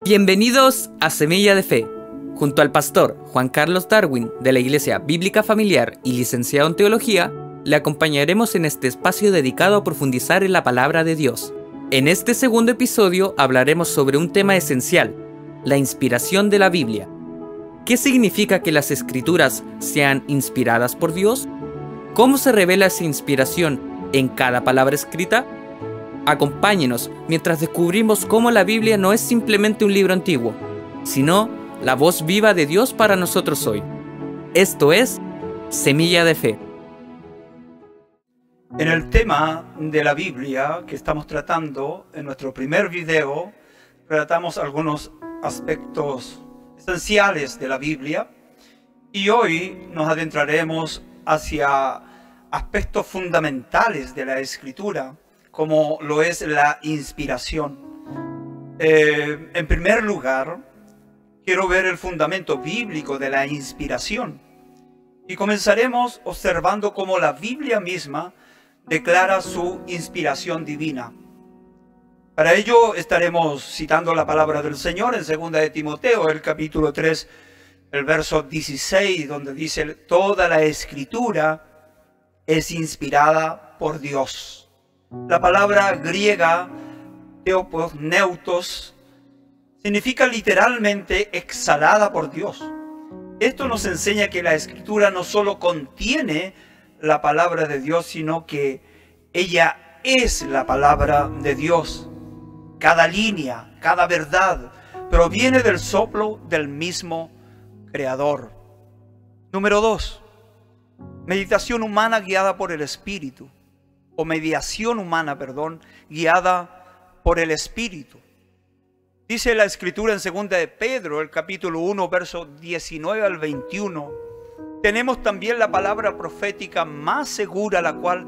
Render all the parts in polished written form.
Bienvenidos a Semilla de Fe, junto al pastor Juan Carlos Darwin de la Iglesia Bíblica Familiar y licenciado en Teología, le acompañaremos en este espacio dedicado a profundizar en la Palabra de Dios. En este segundo episodio hablaremos sobre un tema esencial, la inspiración de la Biblia. ¿Qué significa que las Escrituras sean inspiradas por Dios? ¿Cómo se revela esa inspiración en cada palabra escrita? Acompáñenos mientras descubrimos cómo la Biblia no es simplemente un libro antiguo, sino la voz viva de Dios para nosotros hoy. Esto es Semilla de Fe. En el tema de la Biblia que estamos tratando, en nuestro primer video, tratamos algunos aspectos esenciales de la Biblia y hoy nos adentraremos hacia aspectos fundamentales de la Escritura, como lo es la inspiración. En primer lugar, quiero ver el fundamento bíblico de la inspiración. Y comenzaremos observando cómo la Biblia misma declara su inspiración divina. Para ello estaremos citando la palabra del Señor en 2 de Timoteo, el capítulo 3, el verso 16, donde dice: toda la Escritura es inspirada por Dios. La palabra griega theopneustos significa literalmente exhalada por Dios. Esto nos enseña que la Escritura no solo contiene la palabra de Dios, sino que ella es la palabra de Dios. Cada línea, cada verdad proviene del soplo del mismo Creador. Número 2. Meditación humana guiada por el Espíritu. O mediación humana, guiada por el Espíritu. Dice la Escritura en 2 de Pedro, el capítulo 1, verso 19 al 21. Tenemos también la palabra profética más segura, la cual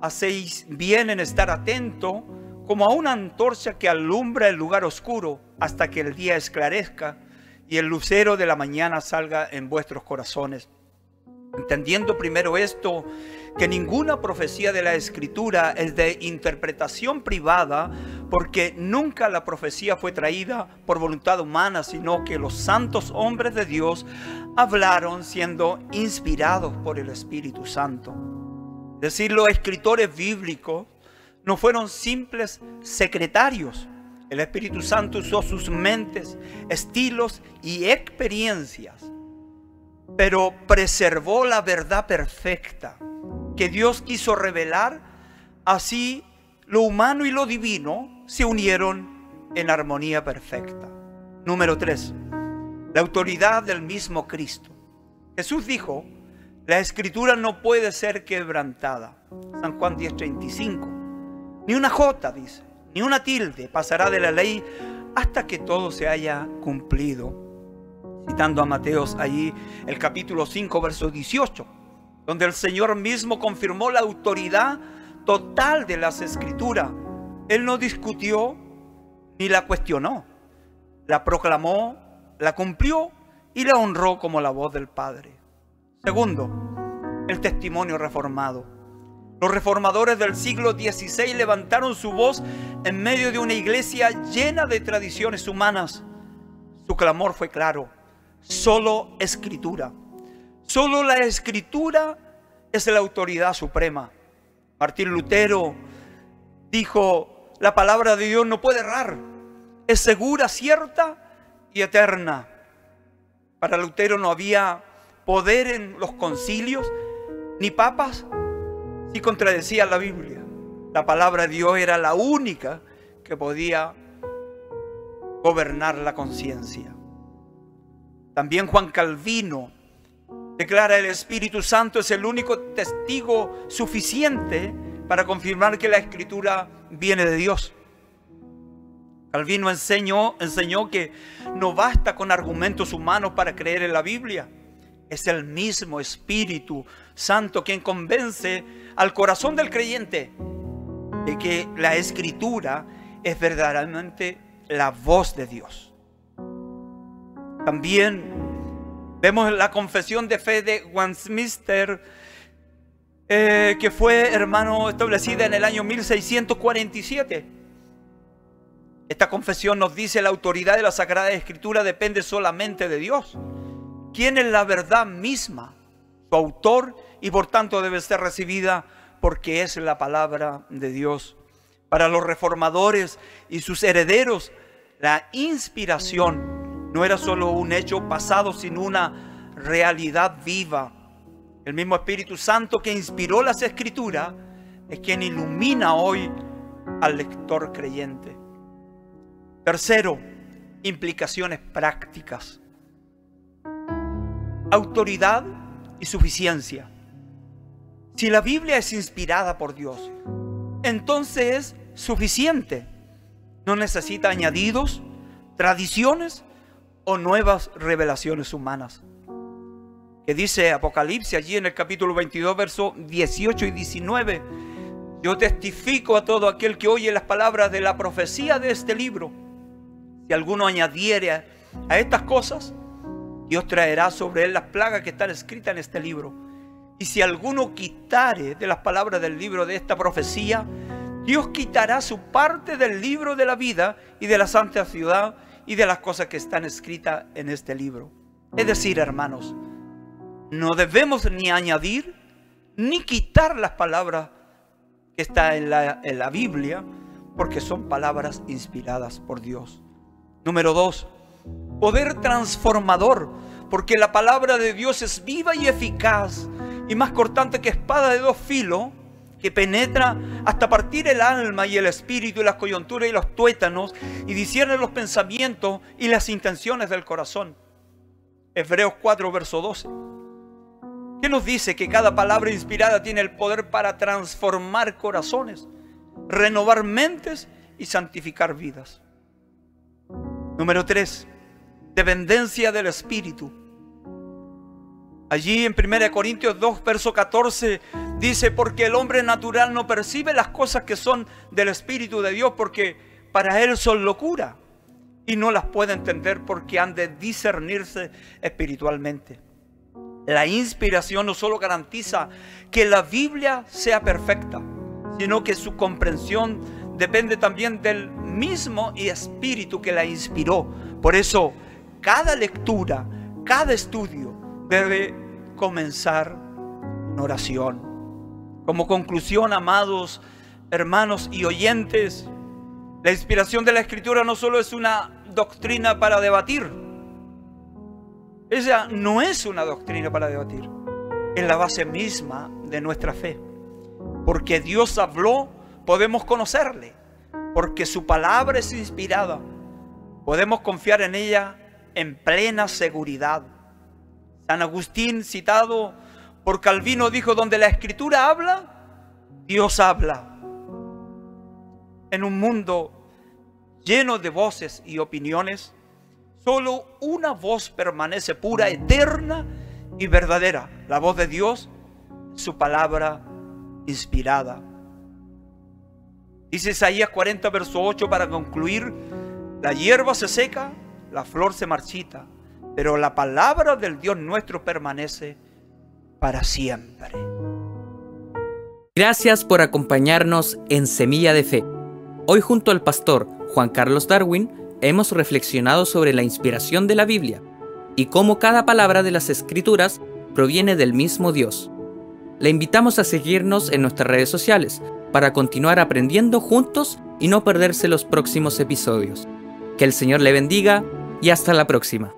hacéis bien en estar atento, como a una antorcha que alumbra el lugar oscuro, hasta que el día esclarezca y el lucero de la mañana salga en vuestros corazones. Entendiendo primero esto, que ninguna profecía de la Escritura es de interpretación privada, porque nunca la profecía fue traída por voluntad humana, sino que los santos hombres de Dios hablaron siendo inspirados por el Espíritu Santo. Es decir, los escritores bíblicos no fueron simples secretarios. El Espíritu Santo usó sus mentes, estilos y experiencias, pero preservó la verdad perfecta que Dios quiso revelar. Así lo humano y lo divino se unieron en armonía perfecta. Número 3. La autoridad del mismo Cristo. Jesús dijo: la Escritura no puede ser quebrantada. San Juan 10:35. Ni una jota, dice, ni una tilde pasará de la ley hasta que todo se haya cumplido. Citando a Mateos allí el capítulo 5, verso 18, donde el Señor mismo confirmó la autoridad total de las Escrituras. Él no discutió ni la cuestionó, la proclamó, la cumplió y la honró como la voz del Padre. Segundo, el testimonio reformado. Los reformadores del siglo XVI levantaron su voz en medio de una iglesia llena de tradiciones humanas. Su clamor fue claro: solo Escritura. Solo la Escritura es la autoridad suprema. Martín Lutero dijo: la palabra de Dios no puede errar, es segura, cierta y eterna. Para Lutero no había poder en los concilios ni papas si contradecían la Biblia. La palabra de Dios era la única que podía gobernar la conciencia. También Juan Calvino declara: el Espíritu Santo es el único testigo suficiente para confirmar que la Escritura viene de Dios. Calvino enseñó que no basta con argumentos humanos para creer en la Biblia. Es el mismo Espíritu Santo quien convence al corazón del creyente de que la Escritura es verdaderamente la voz de Dios. También vemos la confesión de fe de Westminster, que fue, hermano, establecida en el año 1647. Esta confesión nos dice la autoridad de la Sagrada Escritura depende solamente de Dios, quien es la verdad misma, su autor, y por tanto debe ser recibida porque es la palabra de Dios. Para los reformadores y sus herederos, la inspiración no era solo un hecho pasado, sino una realidad viva. El mismo Espíritu Santo que inspiró las Escrituras es quien ilumina hoy al lector creyente. Tercero, implicaciones prácticas. Autoridad y suficiencia. Si la Biblia es inspirada por Dios, entonces es suficiente. No necesita añadidos, tradiciones o nuevas revelaciones humanas. Que dice Apocalipsis allí en el capítulo 22, versos 18 y 19. Yo testifico a todo aquel que oye las palabras de la profecía de este libro. Si alguno añadiere a estas cosas, Dios traerá sobre él las plagas que están escritas en este libro. Y si alguno quitare de las palabras del libro de esta profecía, Dios quitará su parte del libro de la vida y de la santa ciudad y de las cosas que están escritas en este libro. Es decir, hermanos, no debemos ni añadir ni quitar las palabras que están en la Biblia, porque son palabras inspiradas por Dios. Número 2, poder transformador, porque la palabra de Dios es viva y eficaz y más cortante que espada de dos filos, que penetra hasta partir el alma y el espíritu y las coyunturas y los tuétanos y discierne los pensamientos y las intenciones del corazón. Hebreos 4, verso 12. ¿Qué nos dice? Que cada palabra inspirada tiene el poder para transformar corazones, renovar mentes y santificar vidas. Número 3, dependencia del Espíritu. Allí en 1 Corintios 2, verso 14, dice, porque el hombre natural no percibe las cosas que son del Espíritu de Dios, porque para él son locura, y no las puede entender porque han de discernirse espiritualmente. La inspiración no solo garantiza que la Biblia sea perfecta, sino que su comprensión depende también del mismo Espíritu que la inspiró. Por eso, cada lectura, cada estudio debe comenzar en oración. Como conclusión, amados hermanos y oyentes, la inspiración de la Escritura no solo es una doctrina para debatir. Ella no es una doctrina para debatir. Es la base misma de nuestra fe. Porque Dios habló, podemos conocerle. Porque su palabra es inspirada, podemos confiar en ella en plena seguridad. San Agustín, citado por Calvino, dijo, donde la Escritura habla, Dios habla. En un mundo lleno de voces y opiniones, solo una voz permanece pura, eterna y verdadera. La voz de Dios, su palabra inspirada. Dice Isaías 40, verso 8, para concluir, la hierba se seca, la flor se marchita, pero la palabra del Dios nuestro permanece para siempre. Gracias por acompañarnos en Semilla de Fe. Hoy junto al pastor Juan Carlos Darwin hemos reflexionado sobre la inspiración de la Biblia y cómo cada palabra de las Escrituras proviene del mismo Dios. Le invitamos a seguirnos en nuestras redes sociales para continuar aprendiendo juntos y no perderse los próximos episodios. Que el Señor le bendiga y hasta la próxima.